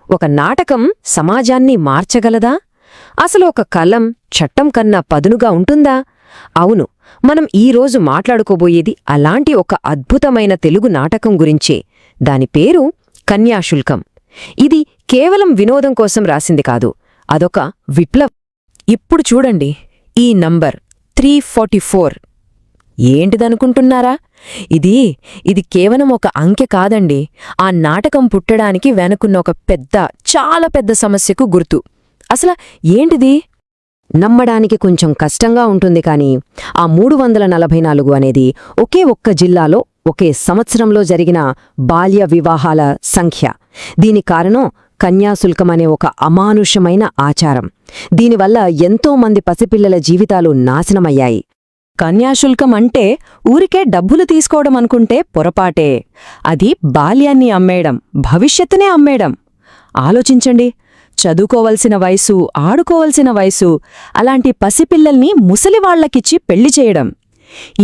ఒక నాటకం సమాజాన్ని మార్చగలదా? అసలు ఒక కలం చట్టం కన్నా పదునుగా ఉంటుందా? అవును, మనం ఈరోజు మాట్లాడుకోబోయేది అలాంటి ఒక అద్భుతమైన తెలుగు నాటకం గురించే. దాని పేరు కన్యాశుల్కం. ఇది కేవలం వినోదం కోసం రాసింది కాదు, అదొక విప్లవం. ఇప్పుడు చూడండి, ఈ నంబర్ 344 ఏంటిదనుకుంటున్నారా? ఇది కేవలం ఒక అంకె కాదండి. ఆ నాటకం పుట్టడానికి వెనుకున్న ఒక చాలా పెద్ద సమస్యకు గుర్తు. అసలు ఏంటిది? నమ్మడానికి కొంచెం కష్టంగా ఉంటుంది కానీ ఆ 344 అనేది ఒకే ఒక్క జిల్లాలో ఒకే సంవత్సరంలో జరిగిన బాల్య వివాహాల సంఖ్య. దీని కారణం కన్యాశుల్కమనే ఒక అమానుషమైన ఆచారం. దీనివల్ల ఎంతోమంది పసిపిల్లల జీవితాలు నాశనమయ్యాయి. కన్యాశుల్కం అంటే ఊరికే డబ్బులు తీసుకోవడం అనుకుంటే పొరపాటే. అది బాల్యాన్ని అమ్మేయడం, భవిష్యత్తునే అమ్మేయడం. ఆలోచించండి, చదువుకోవలసిన వయసు, ఆడుకోవలసిన వయసు, అలాంటి పసిపిల్లల్ని ముసలివాళ్లకిచ్చి పెళ్లి చేయడం.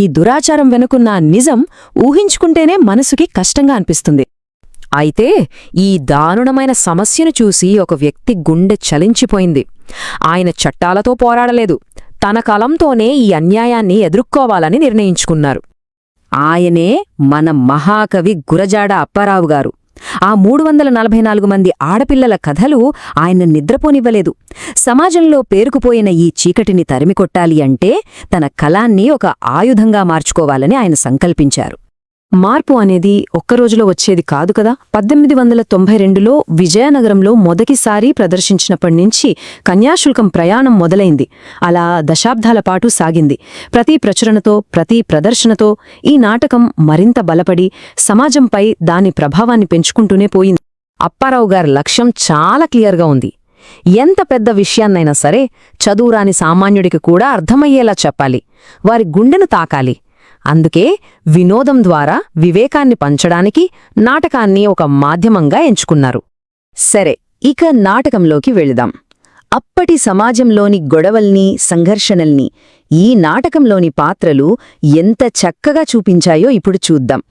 ఈ దురాచారం వెనుకున్న నిజం ఊహించుకుంటేనే మనసుకి కష్టంగా అనిపిస్తుంది. అయితే ఈ దారుణమైన సమస్యను చూసి ఒక వ్యక్తి గుండె చలించిపోయింది. ఆయన చట్టాలతో పోరాడలేదు, తన కలంతోనే ఈ అన్యాయాన్ని ఎదుర్కోవాలని నిర్ణయించుకున్నారు. ఆయనే మన మహాకవి గురజాడ అప్పారావు గారు. ఆ 344 మంది ఆడపిల్లల కథలు ఆయన నిద్రపోనివ్వలేదు. సమాజంలో పేరుకుపోయిన ఈ చీకటిని తరిమికొట్టాలి అంటే తన కలాన్ని ఒక ఆయుధంగా మార్చుకోవాలని ఆయన సంకల్పించారు. మార్పు అనేది ఒక్కరోజులో వచ్చేది కాదు కదా. 1892లో విజయనగరంలో మొదటిసారి ప్రదర్శించినప్పటినుంచి కన్యాశుల్కం ప్రయాణం మొదలైంది. అలా దశాబ్దాల పాటు సాగింది. ప్రతి ప్రచురణతో, ప్రతి ప్రదర్శనతో ఈ నాటకం మరింత బలపడి సమాజంపై దాని ప్రభావాన్ని పెంచుకుంటూనే పోయింది. అప్పారావు గారి లక్ష్యం చాలా క్లియర్గా ఉంది. ఎంత పెద్ద విషయాన్నైనా సరే చదువురాని సామాన్యుడికి కూడా అర్థమయ్యేలా చెప్పాలి, వారి గుండెను తాకాలి. అందుకే వినోదం ద్వారా వివేకాన్ని పంచడానికి నాటకాన్ని ఒక మాధ్యమంగా ఎంచుకున్నారు. సరే, ఇక నాటకంలోకి వెళదాం. అప్పటి సమాజంలోని గొడవల్ని, సంఘర్షణల్ని ఈ నాటకంలోని పాత్రలు ఎంత చక్కగా చూపించాయో ఇప్పుడు చూద్దాం.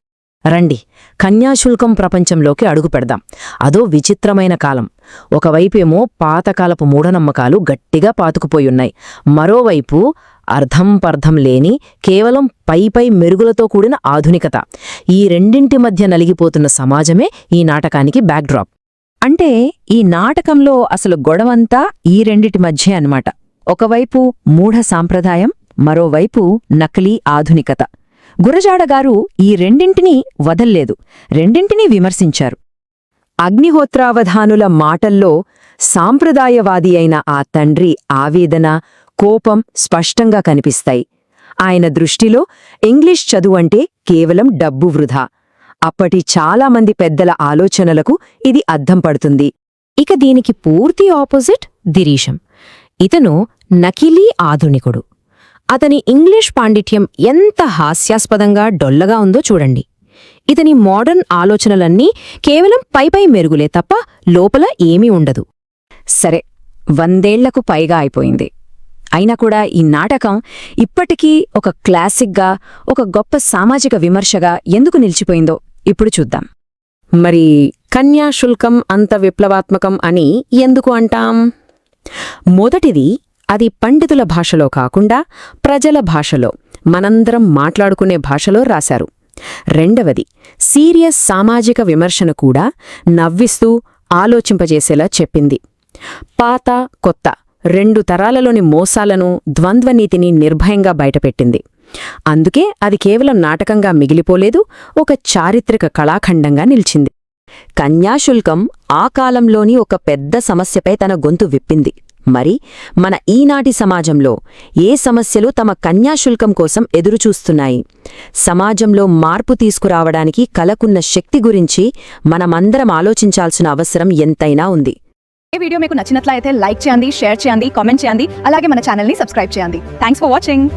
రండి, కన్యాశుల్కం ప్రపంచంలోకి అడుగుపెడదాం. అదో విచిత్రమైన కాలం. ఒకవైపేమో పాతకాలపు మూఢనమ్మకాలు గట్టిగా పాతుకుపోయున్నాయి, మరోవైపు అర్థం లేని కేవలం పైపై మెరుగులతో కూడిన ఆధునికత. ఈ రెండింటి మధ్య నలిగిపోతున్న సమాజమే ఈ నాటకానికి బ్యాక్డ్రాప్. అంటే ఈ నాటకంలో అసలు గొడవంతా ఈ రెండిటి మధ్య అన్నమాట. ఒకవైపు మూఢ సాంప్రదాయం, మరోవైపు నకిలీ ఆధునికత. గురజాడగారు ఈ రెండింటినీ వదల్లేదు, రెండింటినీ విమర్శించారు. అగ్నిహోత్రావధానుల మాటల్లో సాంప్రదాయవాది అయిన ఆ తండ్రి ఆవేదన, కోపం స్పష్టంగా కనిపిస్తాయి. ఆయన దృష్టిలో ఇంగ్లీష్ చదువంటే కేవలం డబ్బు వృధా. అప్పటి చాలామంది పెద్దల ఆలోచనలకు ఇది అద్దం పడుతుంది. ఇక దీనికి పూర్తి ఆపోజిట్ దిరీశం. ఇతను నకిలీ ఆధునికుడు. అతని ఇంగ్లీష్ పాండిత్యం ఎంత హాస్యాస్పదంగా డొల్లగా ఉందో చూడండి. ఇతని మోడర్న్ ఆలోచనలన్నీ కేవలం పైపై మెరుగులే తప్ప లోపల ఏమీ ఉండదు. సరే, 100 ఏళ్లకు పైగా అయిపోయింది. అయినా కూడా ఈ నాటకం ఇప్పటికీ ఒక క్లాసిక్గా, ఒక గొప్ప సామాజిక విమర్శగా ఎందుకు నిలిచిపోయిందో ఇప్పుడు చూద్దాం. మరి కన్యాశుల్కం అంత విప్లవాత్మకం అని ఎందుకు అంటాం? మొదటిది, అది పండితుల భాషలో కాకుండా ప్రజల భాషలో, మనందరం మాట్లాడుకునే భాషలో రాశారు. రెండవది, సీరియస్ సామాజిక విమర్శను కూడా నవ్విస్తూ ఆలోచింపజేసేలా చెప్పింది. పాత కొత్త 2 తరాలలోని మోసాలను, ద్వంద్వనీతిని నిర్భయంగా బయటపెట్టింది. అందుకే అది కేవలం నాటకంగా మిగిలిపోలేదు, ఒక చారిత్రక కళాఖండంగా నిలిచింది. కన్యాశుల్కం ఆ కాలంలోని ఒక పెద్ద సమస్యపై తన గొంతు విప్పింది. మరి మన ఈనాటి సమాజంలో ఏ సమస్యలు తమ కన్యాశుల్కం కోసం ఎదురుచూస్తున్నాయి? సమాజంలో మార్పు తీసుకురావడానికి కళకున్న శక్తి గురించి మనమందరం ఆలోచించాల్సిన అవసరం ఎంతైనా ఉంది. ఈ వీడియో మీకు నచ్చినట్లయితే లైక్ చేయండి, షేర్ చేయండి, కామెంట్ చేయండి. అలాగే మన ఛానల్ని సబ్స్క్రైబ్ చేయండి. Thanks for watching.